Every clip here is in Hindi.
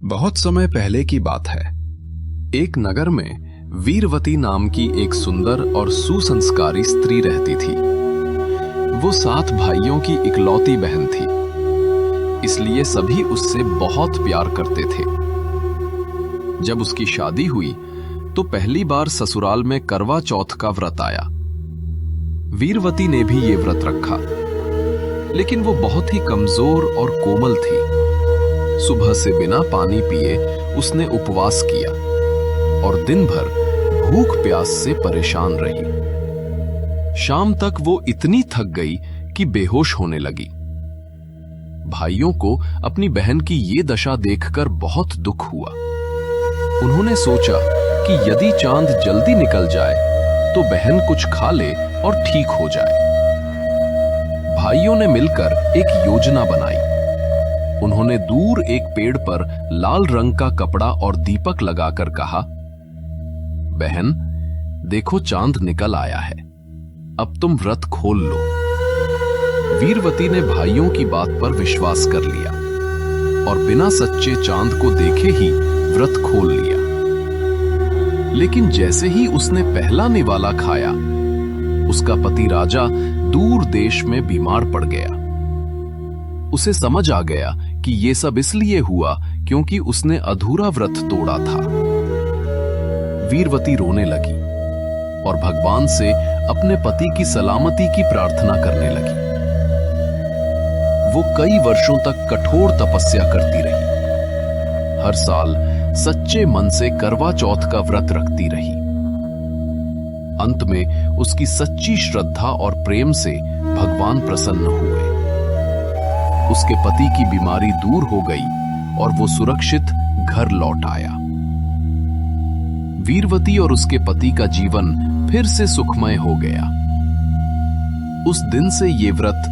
बहुत समय पहले की बात है। एक नगर में वीरवती नाम की एक सुंदर और सुसंस्कारी स्त्री रहती थी। वो 7 भाइयों की इकलौती बहन थी, इसलिए सभी उससे बहुत प्यार करते थे। जब उसकी शादी हुई तो पहली बार ससुराल में करवा चौथ का व्रत आया। वीरवती ने भी ये व्रत रखा, लेकिन वो बहुत ही कमजोर और कोमल थी। सुबह से बिना पानी पिए उसने उपवास किया और दिन भर भूख प्यास से परेशान रही। शाम तक वो इतनी थक गई कि बेहोश होने लगी। भाइयों को अपनी बहन की ये दशा देखकर बहुत दुख हुआ। उन्होंने सोचा कि यदि चांद जल्दी निकल जाए तो बहन कुछ खा ले और ठीक हो जाए। भाइयों ने मिलकर एक योजना बनाई। उन्होंने दूर एक पेड़ पर लाल रंग का कपड़ा और दीपक लगाकर कहा, बहन देखो चांद निकल आया है, अब तुम व्रत खोल लो। वीरवती ने भाइयों की बात पर विश्वास कर लिया और बिना सच्चे चांद को देखे ही व्रत खोल लिया। लेकिन जैसे ही उसने पहला निवाला खाया, उसका पति राजा दूर देश में बीमार पड़ गया। उसे समझ आ गया कि ये सब इसलिए हुआ क्योंकि उसने अधूरा व्रत तोड़ा था। वीरवती रोने लगी और भगवान से अपने पति की सलामती की प्रार्थना करने लगी। वो कई वर्षों तक कठोर तपस्या करती रही। हर साल सच्चे मन से करवा चौथ का व्रत रखती रही। अंत में उसकी सच्ची श्रद्धा और प्रेम से भगवान प्रसन्न हुए। उसके पति की बीमारी दूर हो गई और वो सुरक्षित घर लौट आया। वीरवती और उसके पति का जीवन फिर से सुखमय हो गया। उस दिन से ये व्रत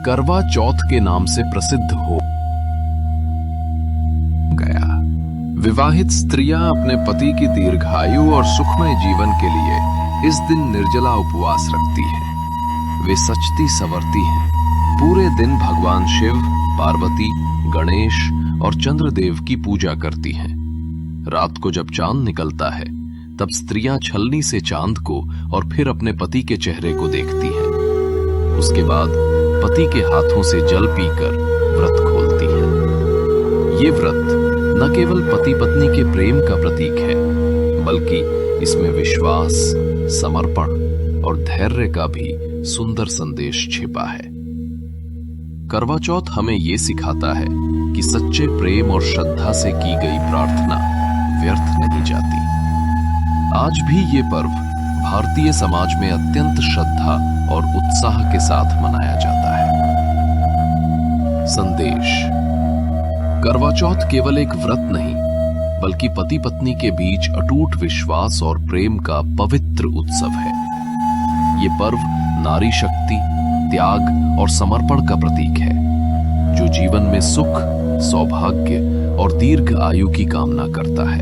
करवा चौथ के नाम से प्रसिद्ध हो गया। विवाहित स्त्रियां अपने पति की दीर्घायु और सुखमय जीवन के लिए इस दिन निर्जला उपवास रखती हैं। वे सचती संवरती हैं। पूरे दिन भगवान शिव, पार्वती, गणेश और चंद्रदेव की पूजा करती हैं। रात को जब चांद निकलता है तब स्त्रियां छलनी से चांद को और फिर अपने पति के चेहरे को देखती हैं। उसके बाद पति के हाथों से जल पीकर व्रत खोलती हैं। ये व्रत न केवल पति पत्नी के प्रेम का प्रतीक है, बल्कि इसमें विश्वास, समर्पण और धैर्य का भी सुंदर संदेश छिपा है। करवा चौथ हमें यह सिखाता है कि सच्चे प्रेम और श्रद्धा से की गई प्रार्थना व्यर्थ नहीं जाती। आज भी ये पर्व भारतीय समाज में अत्यंत श्रद्धा और उत्साह के साथ मनाया जाता है। संदेश: करवा चौथ केवल एक व्रत नहीं, बल्कि पति पत्नी के बीच अटूट विश्वास और प्रेम का पवित्र उत्सव है। ये पर्व नारी शक्ति, त्याग और समर्पण का प्रतीक है, जो जीवन में सुख, सौभाग्य और दीर्घ आयु की कामना करता है।